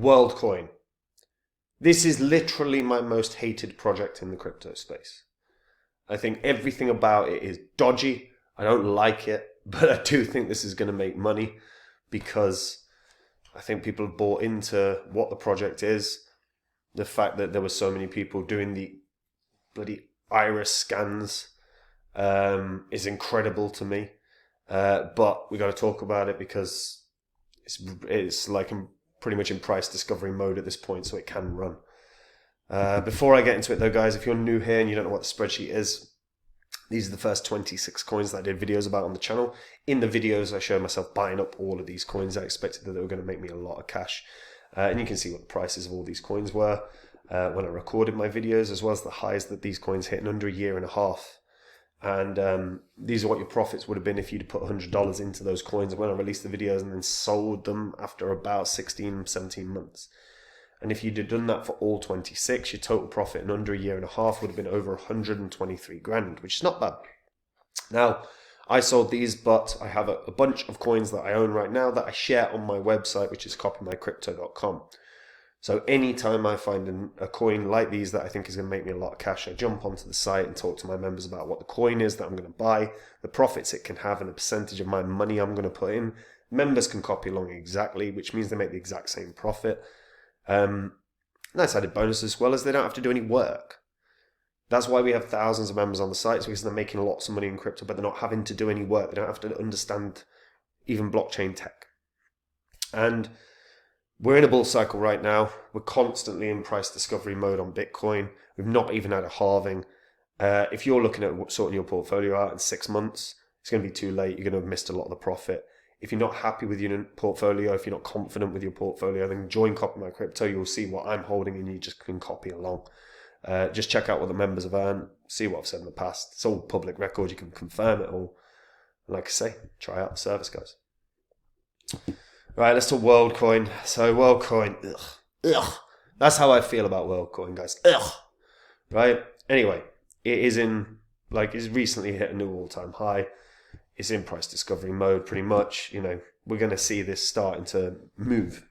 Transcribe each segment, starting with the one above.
Worldcoin. This is literally my most hated project in the crypto space. I think everything about it is dodgy. I don't like it, but I do think this is going to make money because I think people have bought into what the project is. The fact that there were so many people doing the bloody iris scans is incredible to me. But we got to talk about it because it's like pretty much in price discovery mode at this point, so it can run. Before I get into it though, guys, if you're new here and you don't know what the spreadsheet is, these are the first 26 coins that I did videos about on the channel. In the videos, I showed myself buying up all of these coins. I expected that they were going to make me a lot of cash. And you can see what the prices of all these coins were when I recorded my videos, as well as the highs that these coins hit in under a year and a half. And these are what your profits would have been if you'd put $100 into those coins when I released the videos and then sold them after about 16, 17 months. And if you'd have done that for all 26, your total profit in under a year and a half would have been over 123 grand, which is not bad. Now, I sold these, but I have a bunch of coins that I own right now that I share on my website, which is copymycrypto.com. So anytime I find a coin like these that I think is going to make me a lot of cash, I jump onto the site and talk to my members about what the coin is that I'm going to buy, the profits it can have, and a percentage of my money I'm going to put in. Members can copy along exactly, which means they make the exact same profit. Nice added bonus as well as they don't have to do any work. That's why we have thousands of members on the site, because they're making lots of money in crypto, but they're not having to do any work. They don't have to understand even blockchain tech. And we're in a bull cycle right now. We're constantly in price discovery mode on Bitcoin. We've not even had a halving. If you're looking at sorting your portfolio out in 6 months, it's going to be too late. You're going to have missed a lot of the profit. If you're not happy with your portfolio, if you're not confident with your portfolio, then join Copy My Crypto. You'll see what I'm holding and you just can copy along. Just check out what the members have earned, see what I've said in the past. It's all public record. You can confirm it all. And like I say, try out the service, guys. Right, let's talk Worldcoin. So Worldcoin, ugh. That's how I feel about Worldcoin, guys. Ugh. Right? Anyway, it is it's recently hit a new all-time high. It's in price discovery mode, pretty much. We're going to see this starting to move.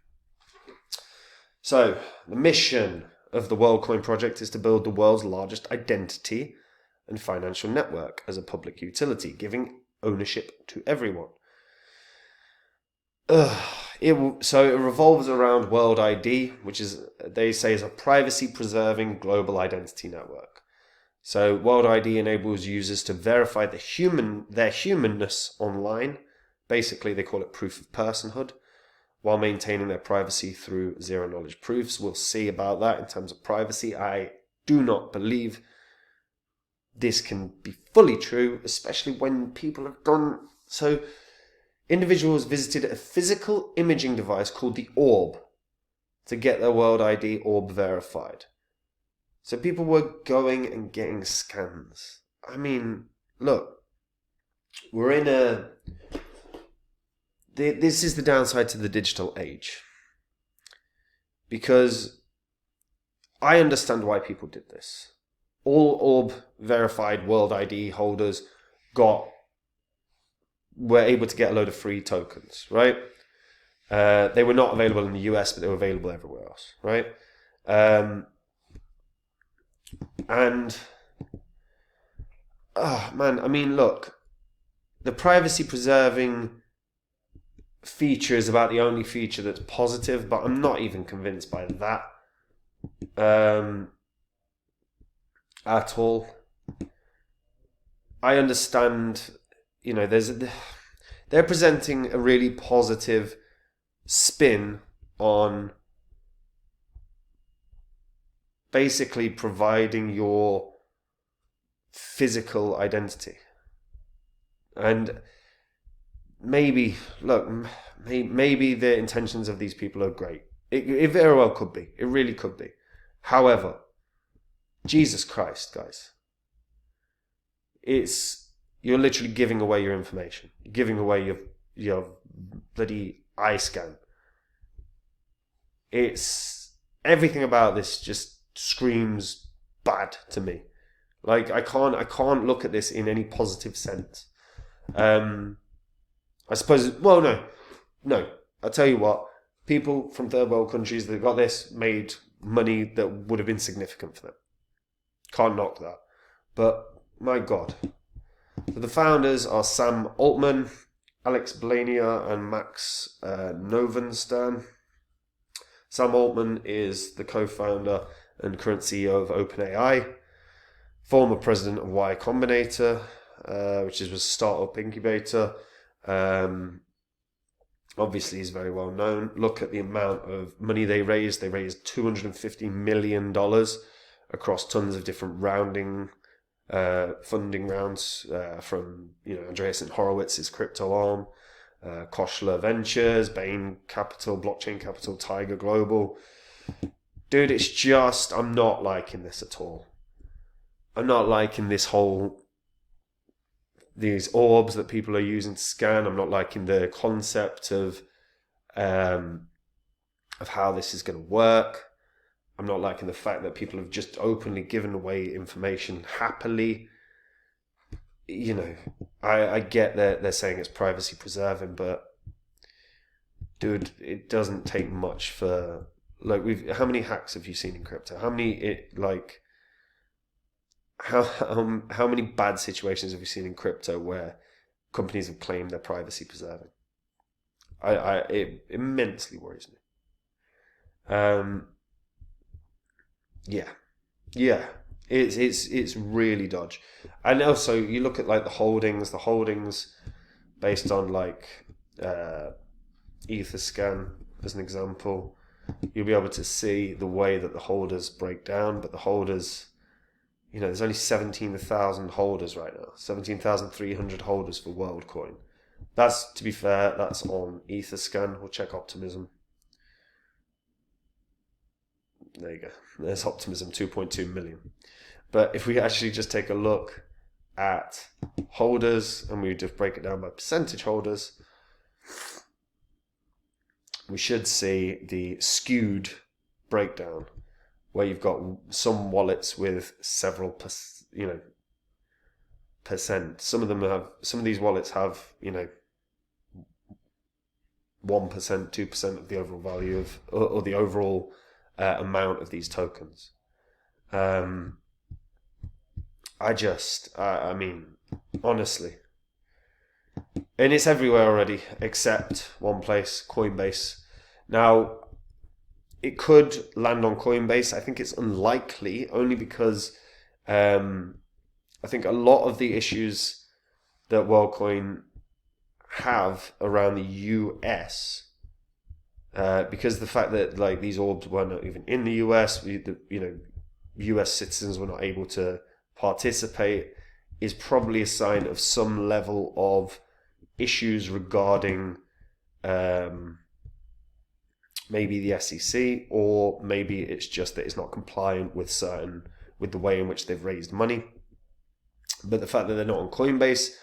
So, the mission of the Worldcoin project is to build the world's largest identity and financial network as a public utility, giving ownership to everyone. It revolves around World ID, which they say is a privacy-preserving global identity network. So World ID enables users to verify their humanness online. Basically, they call it proof of personhood, while maintaining their privacy through zero-knowledge proofs. We'll see about that in terms of privacy. I do not believe this can be fully true, especially when people have done so. Individuals visited a physical imaging device called the Orb to get their World ID Orb verified. So people were going and getting scans. I mean, look, we're in this is the downside to the digital age. Because I understand why people did this. All Orb verified World ID holders were able to get a load of free tokens, right? They were not available in the US, but they were available everywhere else, right? I mean, look, the privacy preserving feature is about the only feature that's positive, but I'm not even convinced by that at all. I understand, they're presenting a really positive spin on basically providing your physical identity. And maybe the intentions of these people are great. It very well could be. It really could be. However, Jesus Christ, guys. You're literally giving away your information. You're giving away your bloody eye scan. Everything about this just screams bad to me. Like I can't look at this in any positive sense. I suppose. Well, no. I'll tell you what. people from third world countries that got this made money that would have been significant for them. Can't knock that. But my God. So the founders are Sam Altman, Alex Blania, and Max Novenstern. Sam Altman is the co-founder and current CEO of OpenAI, former president of Y Combinator, which is a startup incubator. Obviously, he's very well known. Look at the amount of money they raised. They raised $250 million across tons of different funding rounds from Andreessen Horowitz's crypto arm, Koshler Ventures, Bain Capital, Blockchain Capital, Tiger Global. Dude, it's just, I'm not liking this at all. I'm not liking these orbs that people are using to scan. I'm not liking the concept of how this is going to work. I'm not liking the fact that people have just openly given away information happily. I get that they're saying it's privacy preserving, but dude, it doesn't take much for how many hacks have you seen in crypto? How many how many bad situations have you seen in crypto where companies have claimed they're privacy preserving? It immensely worries me. Yeah, it's really dodge. And also you look at the holdings based on Etherscan as an example. You'll be able to see the way that the holders break down, but the holders, there's only 17,000 holders right now, 17,300 holders for Worldcoin. That's, to be fair, that's on Etherscan. We'll check Optimism. There you go. There's Optimism, 2.2 million. But if we actually just take a look at holders and we just break it down by percentage holders, we should see the skewed breakdown where you've got some wallets with several percent. Some of these wallets have 1%, 2% of the overall value of or the overall amount of these tokens. I mean, honestly, and it's everywhere already except one place, Coinbase. Now, it could land on Coinbase. I think it's unlikely, only because I think a lot of the issues that Worldcoin have around the US, because the fact that these orbs were not even in the US, US citizens were not able to participate, is probably a sign of some level of issues regarding maybe the SEC, or maybe it's just that it's not compliant with the way in which they've raised money. But the fact that they're not on Coinbase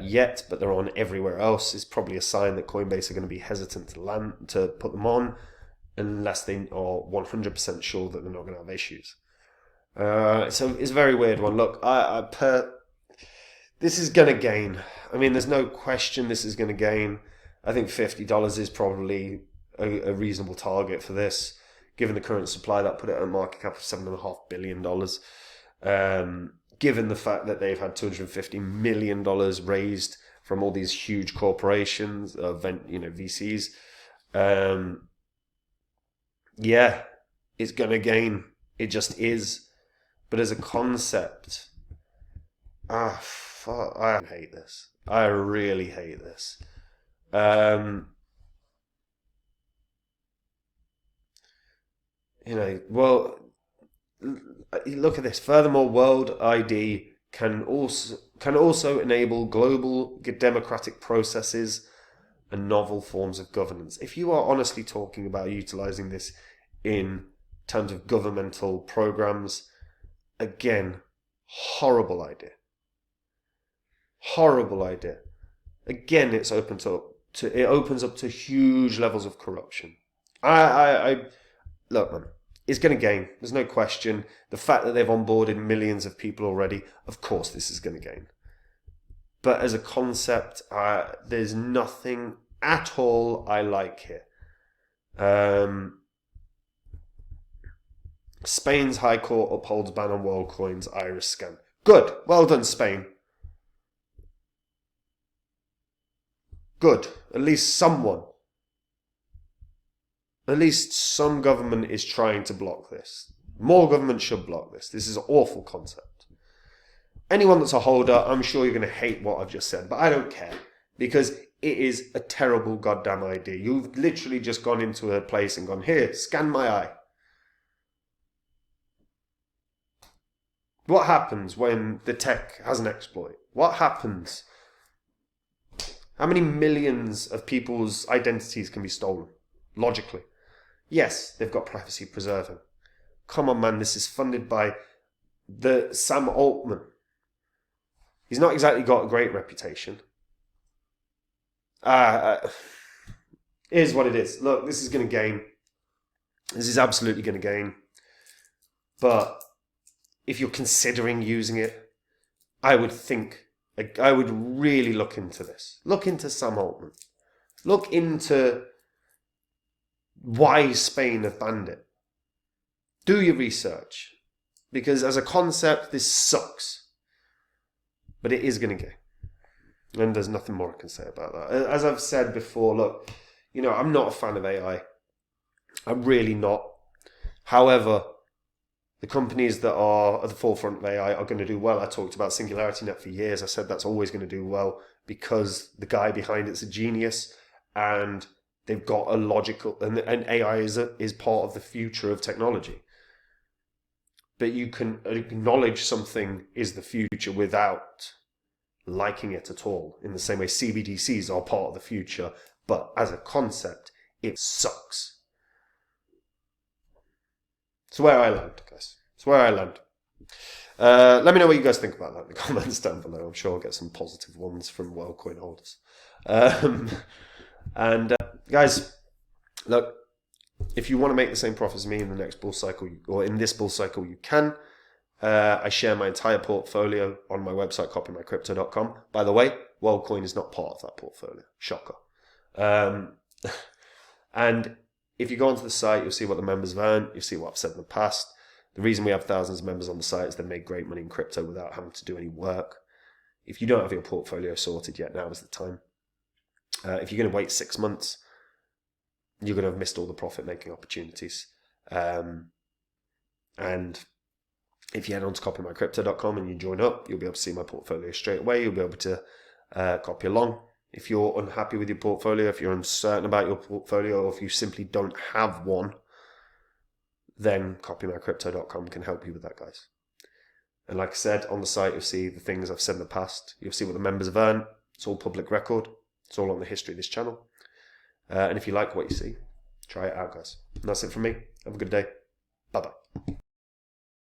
yet, but they're on everywhere else, is probably a sign that Coinbase are going to be hesitant to put them on unless they are 100% sure that they're not going to have issues. So it's a very weird one. Look, this is going to gain. I mean, there's no question this is going to gain. I think $50 is probably a reasonable target for this, given the current supply. That put it at a market cap of $7.5 billion. Given the fact that they've had $250 million raised from all these huge corporations, VCs. Yeah, it's going to gain. It just is. But as a concept, I hate this. I really hate this. Well, look at this. Furthermore, World ID can also enable global democratic processes and novel forms of governance. If you are honestly talking about utilizing this in terms of governmental programs, again, horrible idea. Horrible idea. Again, it opens up to huge levels of corruption. Look, man, it's going to gain. There's no question. The fact that they've onboarded millions of people already, of course, this is going to gain. But as a concept, there's nothing at all I like here. Spain's High Court upholds ban on Worldcoin's iris scan. Good. Well done, Spain. Good. At least someone. At least some government is trying to block this. More government should block this. This is an awful concept. Anyone that's a holder, I'm sure you're going to hate what I've just said, but I don't care. Because it is a terrible goddamn idea. You've literally just gone into a place and gone, here, scan my eye. What happens when the tech has an exploit? What happens? How many millions of people's identities can be stolen? Logically. Yes, they've got privacy preserving. Come on, man, this is funded by the Sam Altman. He's not exactly got a great reputation. Here's what it is. Look, this is going to gain. This is absolutely going to gain. But if you're considering using it, I would really look into this. Look into Sam Altman. Look into why Spain have banned it. Do your research. Because as a concept, this sucks. But it is going to gain. And there's nothing more I can say about that. As I've said before, look, I'm not a fan of AI. I'm really not. However, the companies that are at the forefront of AI are going to do well. I talked about SingularityNet for years. I said that's always going to do well because the guy behind it's a genius and they've got a logical... And AI is part of the future of technology. But you can acknowledge something is the future without liking it at all. In the same way CBDCs are part of the future, but as a concept, it sucks. It's where I land, guys. It's where I land. Let me know what you guys think about that in the comments down below. I'm sure I'll get some positive ones from Worldcoin holders. Guys, look, if you want to make the same profits as me in the next bull cycle, or in this bull cycle, you can. I share my entire portfolio on my website, copymycrypto.com. By the way, Worldcoin is not part of that portfolio. Shocker. And if you go onto the site, you'll see what the members have earned. You'll see what I've said in the past. The reason we have thousands of members on the site is they've made great money in crypto without having to do any work. If you don't have your portfolio sorted yet, now is the time. If you're going to wait 6 months, you're going to have missed all the profit-making opportunities. And if you head on to copymycrypto.com and you join up, you'll be able to see my portfolio straight away. You'll be able to copy along. If you're unhappy with your portfolio, if you're uncertain about your portfolio, or if you simply don't have one, then copymycrypto.com can help you with that, guys. And like I said, on the site, you'll see the things I've said in the past. You'll see what the members have earned. It's all public record. It's all on the history of this channel. And if you like what you see, try it out, guys. And that's it from me. Have a good day. Bye-bye.